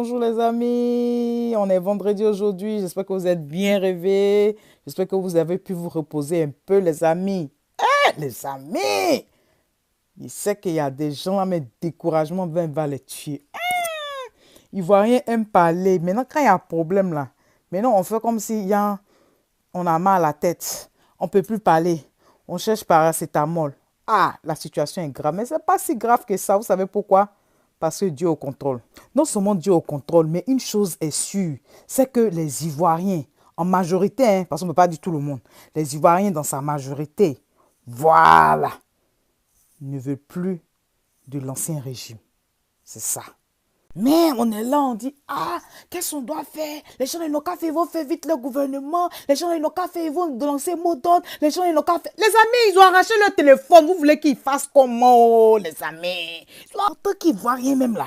bonjour les amis. On est vendredi aujourd'hui. J'espère que vous êtes bien réveillés. J'espère que vous avez pu vous reposer un peu les amis. Les amis! Je sais qu'il y a des gens là, mais découragement va les tuer. Ivoiriens aiment parler. Maintenant, quand il y a un problème là, maintenant on fait comme si on a mal à la tête. On ne peut plus parler. On cherche paracétamol. Ah, la situation est grave. Mais ce n'est pas si grave que ça. Vous savez pourquoi? Parce que Dieu est au contrôle. Non seulement Dieu est au contrôle, mais une chose est sûre, c'est que les Ivoiriens, en majorité, hein, parce qu'on ne peut pas dire tout le monde, les Ivoiriens dans sa majorité, voilà, ne veulent plus de l'ancien régime. C'est ça. Mais on est là, on dit, ah, qu'est-ce qu'on doit faire? Les gens, ils n'ont qu'à faire, ils vont faire vite le gouvernement. Les gens, ils n'ont qu'à faire, ils vont lancer mot d'ordre. Les gens, ils n'ont qu'à faire. Les amis, ils ont arraché leur téléphone. Vous voulez qu'ils fassent comment, les amis? En tant qu'Ivoirien même là.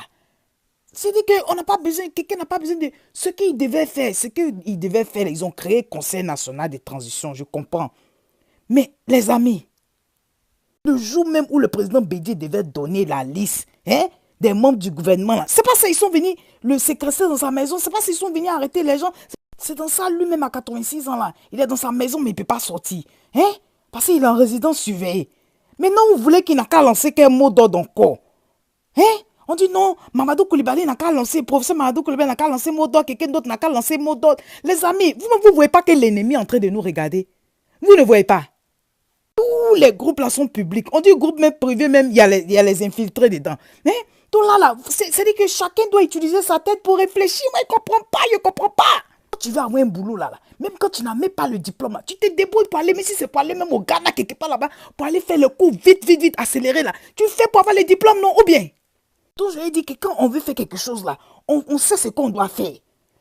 C'est-à-dire qu'on n'a pas besoin, quelqu'un n'a pas besoin de ce qu'ils devaient faire. Ce qu'ils devaient faire, ils ont créé le Conseil national de transition, je comprends. Mais les amis, le jour même où le président Bédié devait donner la liste, hein, des membres du gouvernement, là, c'est pas ça, ils sont venus le séquestrer dans sa maison, c'est pas ça, ils sont venus arrêter les gens. C'est dans ça, lui-même à 86 ans, là, il est dans sa maison, mais il ne peut pas sortir. Hein? Parce qu'il est en résidence surveillée. Maintenant, vous voulez qu'il n'a qu'à lancer quel mot d'ordre encore? Hein? On dit non, Mamadou Koulibaly n'a qu'à lancer, professeur Mamadou Koulibaly n'a qu'à lancer mot d'ordre, quelqu'un d'autre n'a qu'à lancer mot d'ordre. Les amis, vous ne voyez pas que l'ennemi est en train de nous regarder? Vous ne voyez pas? Tous les groupes là sont publics. On dit groupe même privé, même il y a les infiltrés dedans. Mais tout là, c'est-à-dire que chacun doit utiliser sa tête pour réfléchir. Moi, je ne comprends pas. Quand tu veux avoir un boulot là, même quand tu n'as même pas le diplôme, tu te débrouilles pour aller, mais si c'est pour aller même au Ghana, quelque part là-bas, pour aller faire le cours vite, accéléré là. Tu fais pour avoir le diplôme, non? Ou bien? Donc je lui ai dit que quand on veut faire quelque chose là, on sait ce qu'on doit faire.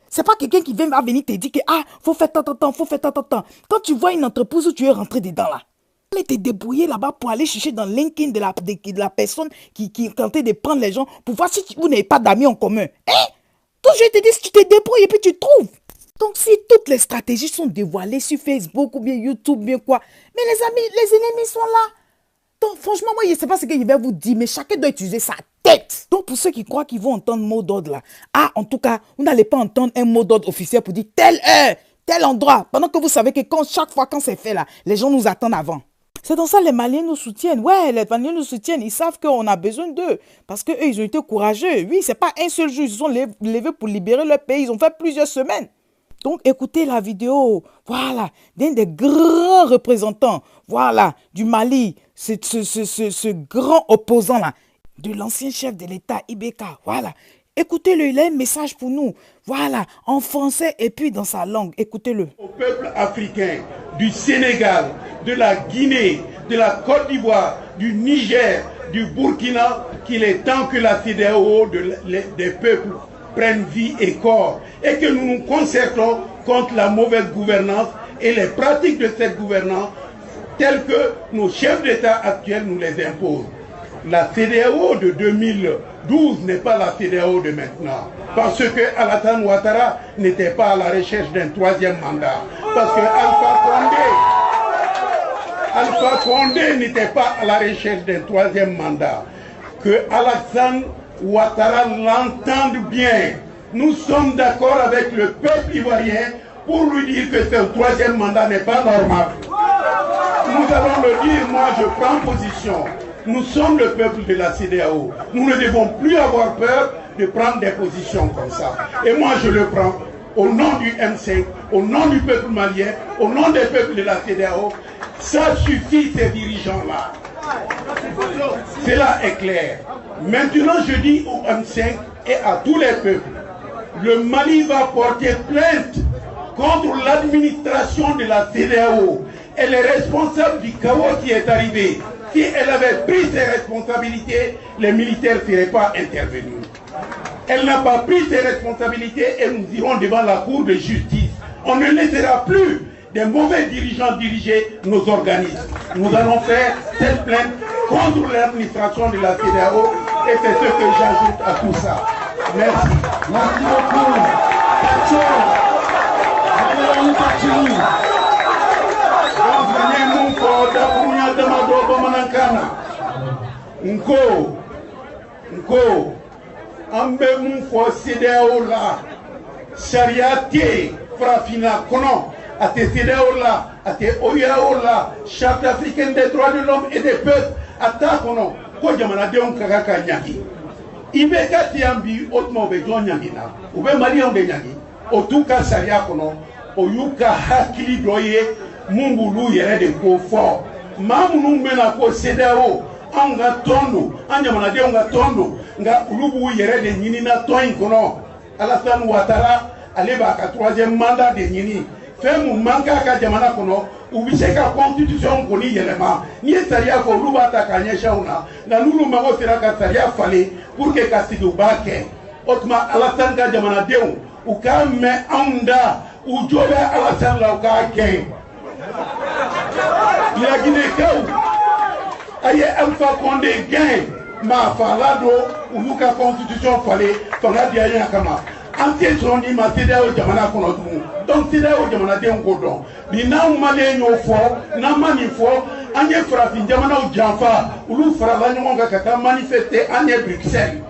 C'est pas quelqu'un qui va venir te dire que faut faire tant, faut faire tant. Quand tu vois une entreprise où tu es rentré dedans là, allez te débrouiller là-bas pour aller chercher dans LinkedIn de la personne qui est en train de prendre les gens pour voir si vous n'avez pas d'amis en commun. Hein? Donc je te dis, si tu te débrouilles et puis tu trouves. Donc si toutes les stratégies sont dévoilées sur Facebook ou bien YouTube, bien quoi, mais les amis, les ennemis sont là. Donc franchement, moi je ne sais pas ce que je vais vous dire, mais chacun doit utiliser sa tête. Donc pour ceux qui croient qu'ils vont entendre mot d'ordre là, en tout cas, vous n'allez pas entendre un mot d'ordre officiel pour dire telle heure, tel endroit, pendant que vous savez que chaque fois quand c'est fait là, les gens nous attendent avant. C'est dans ça que les Maliens nous soutiennent. Ouais, les Maliens nous soutiennent. Ils savent qu'on a besoin d'eux. Parce qu'eux, ils ont été courageux. Oui, c'est pas un seul jour. Ils se sont levés pour libérer leur pays. Ils ont fait plusieurs semaines. Donc, écoutez la vidéo. Voilà. D'un des grands représentants. Voilà. Du Mali. Ce grand opposant-là. De l'ancien chef de l'État, Ibeka. Voilà. Écoutez-le. Il a un message pour nous. Voilà. En français et puis dans sa langue. Écoutez-le. Au peuple africain, du Sénégal, de la Guinée, de la Côte d'Ivoire, du Niger, du Burkina, qu'il est temps que la CEDEAO des peuples prenne vie et corps et que nous nous concertons contre la mauvaise gouvernance et les pratiques de cette gouvernance telles que nos chefs d'État actuels nous les imposent. La CEDEAO de 2012 n'est pas la CEDEAO de maintenant. Parce que Alassane Ouattara n'était pas à la recherche d'un troisième mandat. Parce que Alpha Condé n'était pas à la recherche d'un troisième mandat. Que Alassane Ouattara l'entende bien. Nous sommes d'accord avec le peuple ivoirien pour lui dire que ce troisième mandat n'est pas normal. Nous allons le dire, moi je prends position. Nous sommes le peuple de la CEDEAO. Nous ne devons plus avoir peur de prendre des positions comme ça. Et moi je le prends au nom du M5, au nom du peuple malien, au nom des peuples de la CEDEAO. Ça suffit ces dirigeants-là. Cela est clair. Maintenant je dis au M5 et à tous les peuples, le Mali va porter plainte contre l'administration de la CEDEAO. Elle est responsable du chaos qui est arrivé. Si elle avait pris ses responsabilités, les militaires ne seraient pas intervenus. Elle n'a pas pris ses responsabilités et nous irons devant la Cour de justice. On ne laissera plus des mauvais dirigeants diriger nos organismes. Nous allons faire cette plainte contre l'administration de la CEDEAO et c'est ce que j'ajoute à tout ça. Merci. Merci beaucoup. Nko, en an bɛ mun fɔ CEDEAO la sariya tɛ yen farafinna kɔnɔ a tɛ CEDEAO la a tɛ OEAO la charte africaine des droits de l'homme et des peuples a t'a kɔnɔ ko jamanadenw ka kan ka ɲagi i bɛ ka ti yan bi o tuma u bɛ jɔn ɲagi na u bɛ maliyɛnw de ɲagi o t'u ka sariya kɔnɔ o y'u ka hakili dɔ ye mun b'olu yɛrɛ de ko fɔ maa minnu bɛna ko CEDEAO anw ka tɔn don an jamanadenw ka tɔn don nka olu b'u yɛrɛ de ɲini na tɔn in kɔnɔ Alassane Ouattara ale b'a ka troisième mandat de ɲini fɛn mun man k'a ka jamana kɔnɔ u bɛ se ka constitution kɔni yɛlɛma n'i ye sariya fɔ olu b'a ta k'a ɲɛsin anw na nka n'olu mago sera ka sariya falen pour que ka sigi u b'a kɛ o tuma Alassane ka jamanadenw u k'a mɛn anw da u jo bɛ Alassane la u k'a gɛn laginɛkaw a ye Alpha Condé gɛn maa fagala don olu ka constitution falen fanga di an ye a kama an tɛ sɔn ni ma CEDEAO jamana kɔnɔ tugun donc CEDEAO jamanadenw k'o dɔn ni n'anw maliyɛn y'o fɔ n'an ma nin fɔ an ye farafin jamanaw janfa olu farala ɲɔgɔn kan ka taa manifester an ye Bruxelles.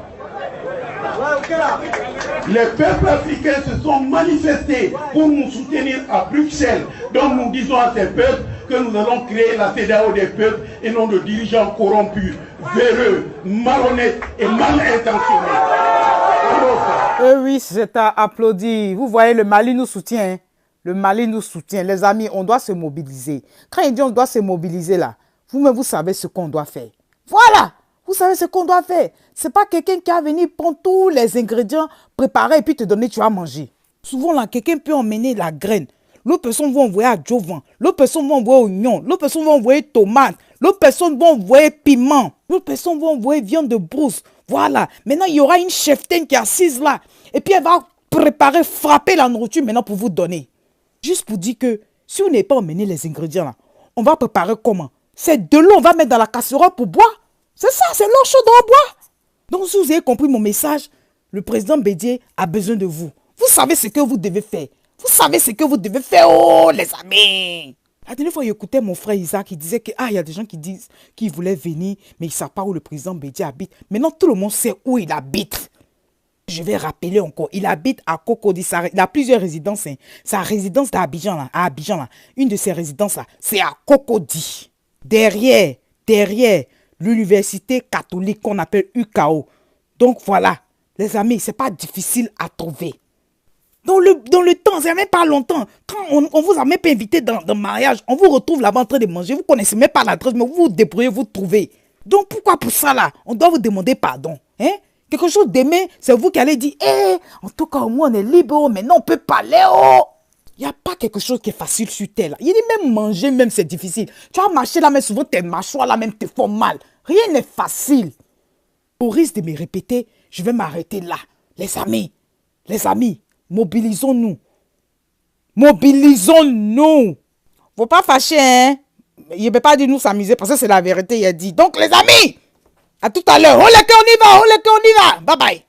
Les peuples africains se sont manifestés pour nous soutenir à Bruxelles. Donc nous disons à ces peuples que nous allons créer la CEDEAO des peuples et non de dirigeants corrompus, véreux, malhonnêtes et mal intentionnés. Oui, c'est à applaudir. Vous voyez, le Mali nous soutient. Hein? Le Mali nous soutient. Les amis, on doit se mobiliser. Quand il dit on doit se mobiliser là, vous-même, vous savez ce qu'on doit faire. Voilà! Vous savez ce qu'on doit faire. Ce n'est pas quelqu'un qui a venu prendre tous les ingrédients préparés et puis te donner, tu vas manger. Souvent, là, quelqu'un peut emmener la graine. L'autre personne va envoyer à Jovan. L'autre personne va envoyer oignon. L'autre personne va envoyer tomate. L'autre personne va envoyer piment. L'autre personne va envoyer viande de brousse. Voilà. Maintenant, il y aura une cheftaine qui est assise là. Et puis, elle va préparer, frapper la nourriture maintenant pour vous donner. Juste pour dire que si on n'est pas emmené les ingrédients là, on va préparer comment? C'est de l'eau, on va mettre dans la casserole pour boire. C'est ça, c'est l'eau chaude en bois. Donc, si vous avez compris mon message, le président Bédié a besoin de vous. Vous savez ce que vous devez faire. Vous savez ce que vous devez faire, oh, les amis. La dernière fois, j'écoutais mon frère Isaac qui disait que, il y a des gens qui disent qu'ils voulaient venir, mais ils ne savent pas où le président Bédié habite. Maintenant, tout le monde sait où il habite. Je vais rappeler encore, il habite à Cocody. Il a plusieurs résidences. Hein. Sa résidence à Abidjan, là, une de ses résidences, là, c'est à Cocody. Derrière l'université catholique qu'on appelle UKO. Donc voilà, les amis, c'est pas difficile à trouver. Dans le temps, c'est même pas longtemps. Quand on vous a même pas invité dans le mariage, on vous retrouve là-bas en train de manger. Vous connaissez même pas l'adresse, mais vous vous débrouillez, vous trouvez. Donc pourquoi pour ça là, on doit vous demander pardon, hein? Quelque chose d'aimer, c'est vous qui allez dire, en tout cas, au moins on est libre, maintenant on peut parler, oh. Il n'y a pas quelque chose qui est facile sur terre. Là. Il dit même manger, même c'est difficile. Tu vas marcher là, mais souvent tes mâchoires là même te font mal. Rien n'est facile. Au risque de me répéter, je vais m'arrêter là. Les amis, mobilisons-nous. Mobilisons-nous. Faut pas fâcher, hein. Il ne peut pas dire nous s'amuser parce que c'est la vérité, il a dit. Donc les amis, à tout à l'heure. On y va. Bye bye.